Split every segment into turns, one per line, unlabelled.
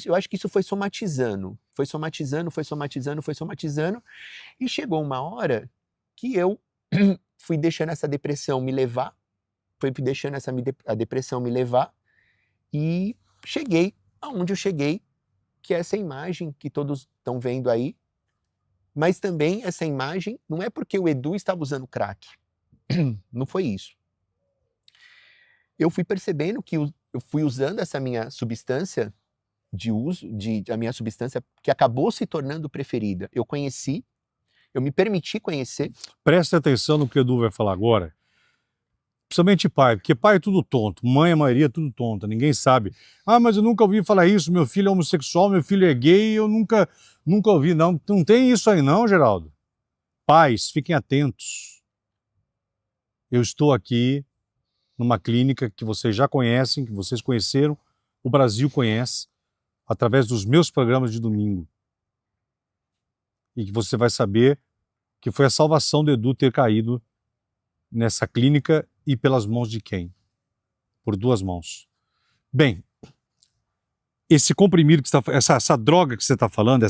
eu acho que isso foi somatizando, foi somatizando, foi somatizando, foi somatizando, e chegou uma hora que eu fui deixando essa depressão me levar, fui deixando a depressão me levar, e cheguei aonde eu cheguei, que é essa imagem que todos estão vendo aí, mas também essa imagem não é porque o Edu estava usando crack, não foi isso. Eu fui percebendo que eu fui usando essa minha substância de uso, a minha substância que acabou se tornando preferida. Eu conheci, eu me permiti conhecer.
Preste atenção no que o Edu vai falar agora. Principalmente pai, porque pai é tudo tonto, mãe a maioria é tudo tonta, ninguém sabe. Ah, mas eu nunca ouvi falar isso, meu filho é homossexual, meu filho é gay, eu nunca ouvi. Não, não tem isso aí não, Geraldo. Pais, fiquem atentos. Eu estou aqui numa clínica que vocês já conhecem, que vocês conheceram, o Brasil conhece, através dos meus programas de domingo. E que você vai saber que foi a salvação do Edu ter caído nessa clínica e pelas mãos de quem? Por duas mãos. Bem, esse comprimido que você está, essa droga que você está falando,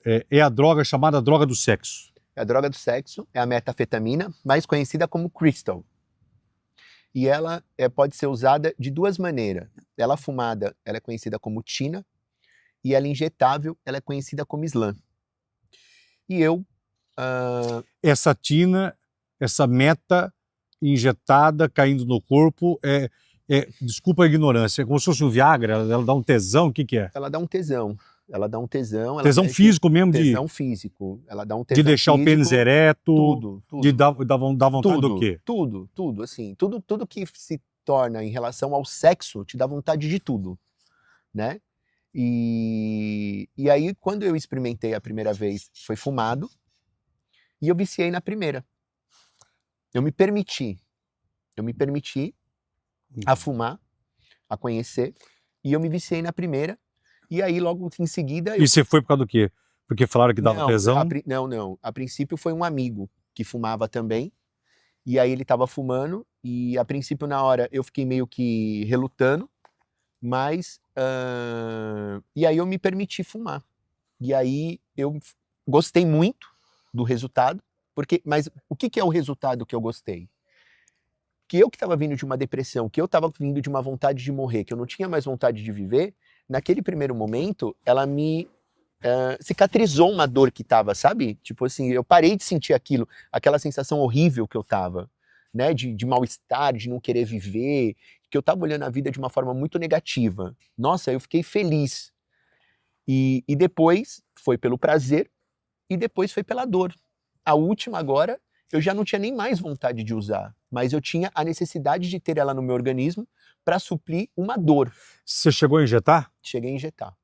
é a droga chamada droga do sexo.
A droga do sexo é a metafetamina, mais conhecida como crystal. E ela pode ser usada de duas maneiras. Ela fumada, ela é conhecida como tina, e ela injetável, ela é conhecida como slam. E eu...
Essa tina, essa meta injetada, caindo no corpo, desculpa a ignorância, é como se fosse um Viagra, ela dá um tesão, o que é?
Ela dá um tesão. Ela dá um tesão.
Tesão físico mesmo?
Tesão físico. Ela dá um tesão
de deixar
físico,
o pênis ereto?
Tudo.
De dar vontade do quê?
Tudo, assim. Tudo que se torna em relação ao sexo, te dá vontade de tudo, né? E aí, quando eu experimentei a primeira vez, foi fumado, e eu viciei na primeira. Eu me permiti a fumar, a conhecer, e eu me viciei na primeira, e aí logo em seguida...
E você foi por causa do quê? Porque falaram que dava tesão?
Não. A princípio foi um amigo que fumava também, e aí ele estava fumando, e a princípio na hora eu fiquei meio que relutando, mas... E aí eu me permiti fumar. E aí eu gostei muito do resultado, mas o que é o resultado que eu gostei? Que eu que estava vindo de uma depressão, que eu estava vindo de uma vontade de morrer, que eu não tinha mais vontade de viver, naquele primeiro momento, ela me cicatrizou uma dor que estava, sabe? Tipo assim, eu parei de sentir aquilo, aquela sensação horrível que eu estava, né? De mal-estar, de não querer viver, que eu estava olhando a vida de uma forma muito negativa. Nossa, eu fiquei feliz. E depois foi pelo prazer, e depois foi pela dor. A última agora, eu já não tinha nem mais vontade de usar, mas eu tinha a necessidade de ter ela no meu organismo para suprir uma dor.
Você chegou a injetar?
Cheguei a injetar,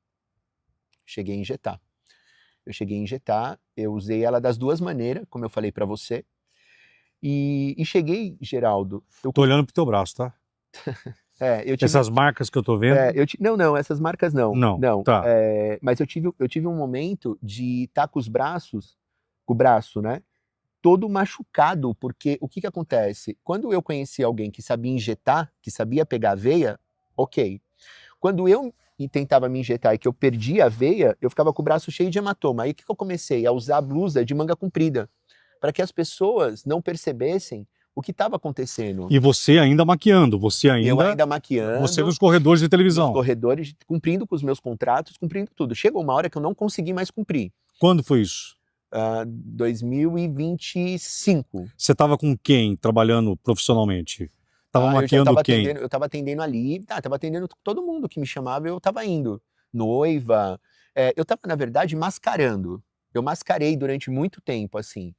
eu usei ela das duas maneiras, como eu falei para você, e cheguei, Geraldo...
Tô olhando pro teu braço, tá? Essas marcas que eu tô vendo?
Não, essas marcas não.
Não, tá.
Mas eu tive um momento de estar com o braço, né? Todo machucado, porque o que acontece? Quando eu conheci alguém que sabia injetar, que sabia pegar a veia, ok. Quando eu tentava me injetar e que eu perdia a veia, eu ficava com o braço cheio de hematoma. Aí o que eu comecei? A usar a blusa de manga comprida, para que as pessoas não percebessem o que estava acontecendo.
E você ainda maquiando,
Eu ainda maquiando.
Você nos corredores de televisão.
Nos corredores, cumprindo com os meus contratos, cumprindo tudo. Chegou uma hora que eu não consegui mais cumprir.
Quando foi isso?
2025.
Você estava com quem trabalhando profissionalmente? Estava maquiando quem?
Eu estava atendendo ali, estava atendendo todo mundo que me chamava, eu estava indo. Noiva. Eu estava, na verdade, mascarando. Eu mascarei durante muito tempo, assim.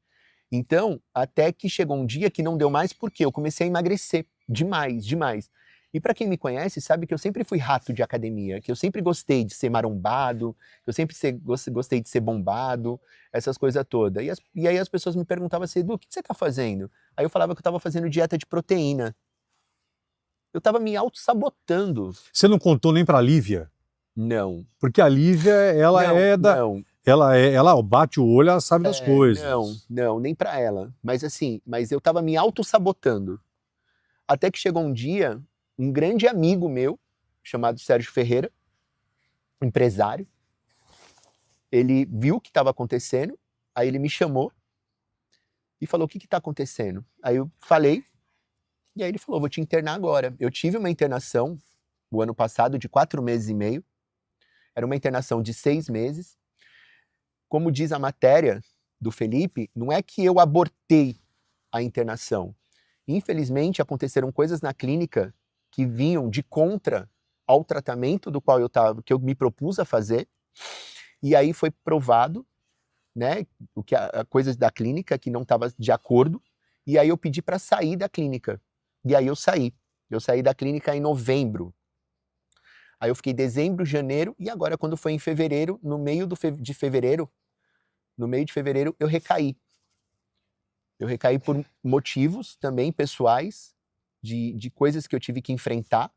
Então, até que chegou um dia que não deu mais, porque eu comecei a emagrecer demais. E para quem me conhece, sabe que eu sempre fui rato de academia, que eu sempre gostei de ser marombado, que eu sempre gostei de ser bombado, essas coisas todas. E aí as pessoas me perguntavam assim, Edu, o que você está fazendo? Aí eu falava que eu estava fazendo dieta de proteína. Eu estava me auto-sabotando.
Você não contou nem para a Lívia?
Não.
Porque a Lívia, ela
Não.
Ela bate o olho, ela sabe das coisas.
Não, nem para ela. Mas assim, eu estava me auto-sabotando. Até que chegou um dia, um grande amigo meu, chamado Sérgio Ferreira, empresário. Ele viu o que estava acontecendo, aí ele me chamou e falou, o que está acontecendo? Aí eu falei, e aí ele falou, vou te internar agora. Eu tive uma internação o ano passado de 4 meses e meio, era uma internação de 6 meses. Como diz a matéria do Felipe, não é que eu abortei a internação. Infelizmente, aconteceram coisas na clínica que vinham de contra ao tratamento do qual que eu me propus a fazer, e aí foi provado, né, coisas da clínica que não estava de acordo, e aí eu pedi para sair da clínica. E aí eu saí. Eu saí da clínica em novembro. Aí eu fiquei dezembro, janeiro, e agora quando foi em fevereiro, no meio de fevereiro, eu recaí. Eu recaí por motivos também pessoais, de coisas que eu tive que enfrentar.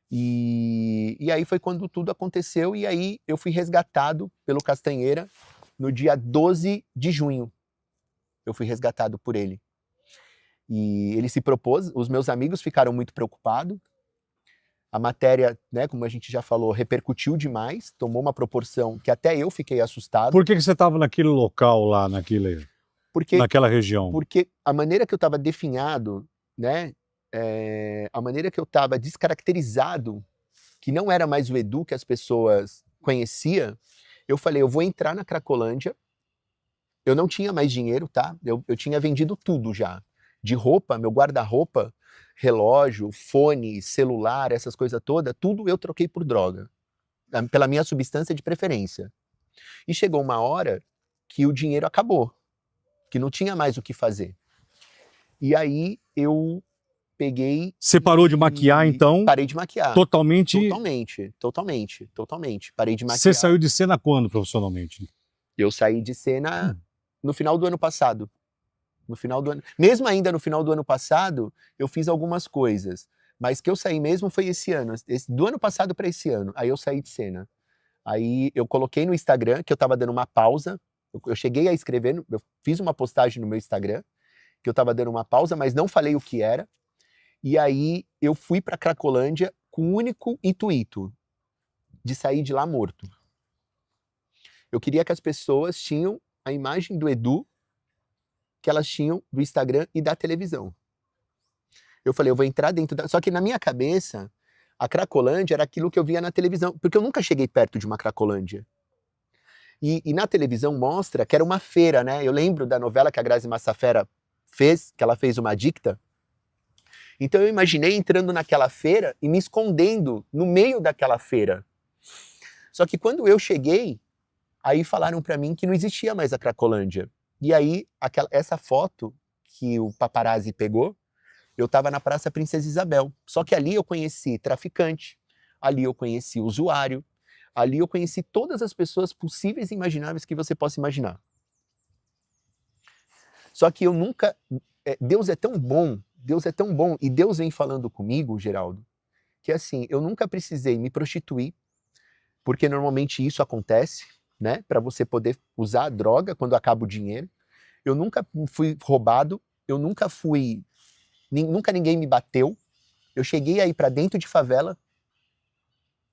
E aí foi quando tudo aconteceu, e aí eu fui resgatado pelo Castanheira no dia 12 de junho. Eu fui resgatado por ele. E ele se propôs, os meus amigos ficaram muito preocupados. A matéria, né, como a gente já falou, repercutiu demais, tomou uma proporção que até eu fiquei assustado.
Por que você estava naquele local lá, naquela região?
Porque a maneira que eu estava definhado, né, a maneira que eu estava descaracterizado, que não era mais o Edu que as pessoas conheciam, eu falei, eu vou entrar na Cracolândia. Eu não tinha mais dinheiro, tá? Eu tinha vendido tudo já. De roupa, meu guarda-roupa, relógio, fone, celular, essas coisas todas, tudo eu troquei por droga. Pela minha substância de preferência. E chegou uma hora que o dinheiro acabou. Que não tinha mais o que fazer. E aí eu peguei...
Você parou de maquiar, então?
Parei de maquiar.
Totalmente?
Totalmente. Parei de maquiar.
Você saiu de cena quando, profissionalmente?
Eu saí de cena no final do ano passado. No final do ano... Mesmo ainda no final do ano passado, eu fiz algumas coisas. Mas que eu saí mesmo foi esse ano. Do ano passado para esse ano. Aí eu saí de cena. Aí eu coloquei no Instagram que eu tava dando uma pausa. Eu cheguei a escrever, eu fiz uma postagem no meu Instagram, que eu tava dando uma pausa, mas não falei o que era. E aí eu fui pra Cracolândia com o único intuito de sair de lá morto. Eu queria que as pessoas tinham a imagem do Edu que elas tinham do Instagram e da televisão. Eu falei, eu vou entrar dentro da... Só que na minha cabeça, a Cracolândia era aquilo que eu via na televisão, porque eu nunca cheguei perto de uma Cracolândia. E na televisão mostra que era uma feira, né? Eu lembro da novela que a Grazi Massafera fez, que ela fez uma dicta. Então eu imaginei entrando naquela feira e me escondendo no meio daquela feira. Só que quando eu cheguei, aí falaram pra mim que não existia mais a Cracolândia. E aí, essa foto que o paparazzi pegou, eu tava na Praça Princesa Isabel. Só que ali eu conheci traficante, ali eu conheci usuário, ali eu conheci todas as pessoas possíveis e imagináveis que você possa imaginar. Só que eu nunca... Deus é tão bom, e Deus vem falando comigo, Geraldo, que assim, eu nunca precisei me prostituir, porque normalmente isso acontece, né, para você poder usar a droga quando acaba o dinheiro. Eu nunca fui roubado, nunca ninguém me bateu. Eu cheguei aí para dentro de favela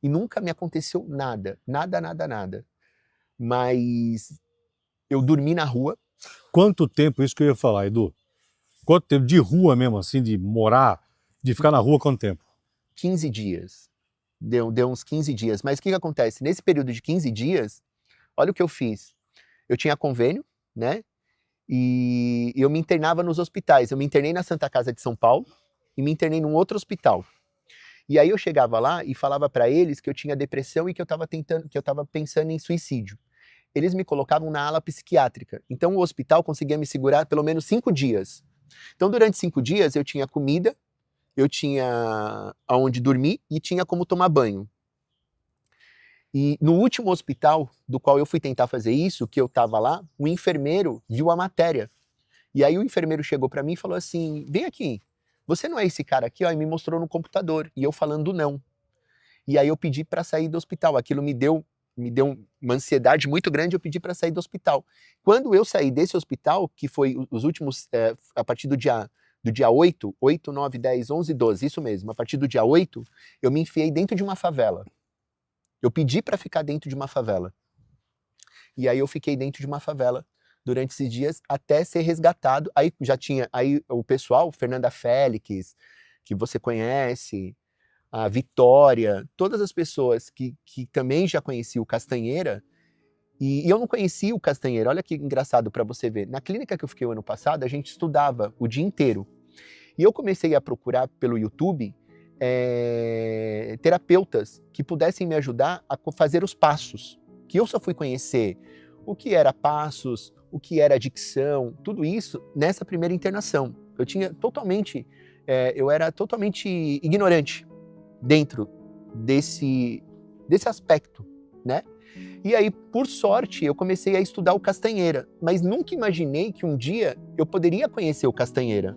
e nunca me aconteceu nada. Mas eu dormi na rua.
Quanto tempo, isso que eu ia falar, Edu? Quanto tempo de rua mesmo, assim, de morar, de ficar na rua, quanto tempo?
15 dias. Deu uns 15 dias. Mas o que acontece? Nesse período de 15 dias, olha o que eu fiz. Eu tinha convênio, né? E eu me internava nos hospitais. Eu me internei na Santa Casa de São Paulo e me internei num outro hospital. E aí eu chegava lá e falava para eles que eu tinha depressão e que eu estava pensando em suicídio. Eles me colocavam na ala psiquiátrica. Então o hospital conseguia me segurar pelo menos 5 dias. Então durante 5 dias eu tinha comida, eu tinha aonde dormir e tinha como tomar banho. E no último hospital do qual eu fui tentar fazer isso, que eu estava lá, o enfermeiro viu a matéria. E aí o enfermeiro chegou para mim e falou assim, vem aqui, você não é esse cara aqui? Ó, e me mostrou no computador, e eu falando não. E aí eu pedi para sair do hospital, aquilo me deu uma ansiedade muito grande, eu pedi para sair do hospital. Quando eu saí desse hospital, que foi os últimos, a partir do dia 8, 9, 10, 11, 12, isso mesmo, a partir do dia 8, eu me enfiei dentro de uma favela. Eu pedi para ficar dentro de uma favela. E aí eu fiquei dentro de uma favela durante esses dias até ser resgatado. Aí já tinha o pessoal, Fernanda Félix, que você conhece, a Vitória, todas as pessoas que também já conheciam o Castanheira, e eu não conhecia o Castanheira. Olha que engraçado para você ver. Na clínica que eu fiquei o ano passado, a gente estudava o dia inteiro. E eu comecei a procurar pelo YouTube terapeutas que pudessem me ajudar a fazer os passos, que eu só fui conhecer o que era passos, o que era dicção, tudo isso nessa primeira internação. Eu era totalmente ignorante dentro desse aspecto, né? E aí, por sorte, eu comecei a estudar o Castanheira, mas nunca imaginei que um dia eu poderia conhecer o Castanheira.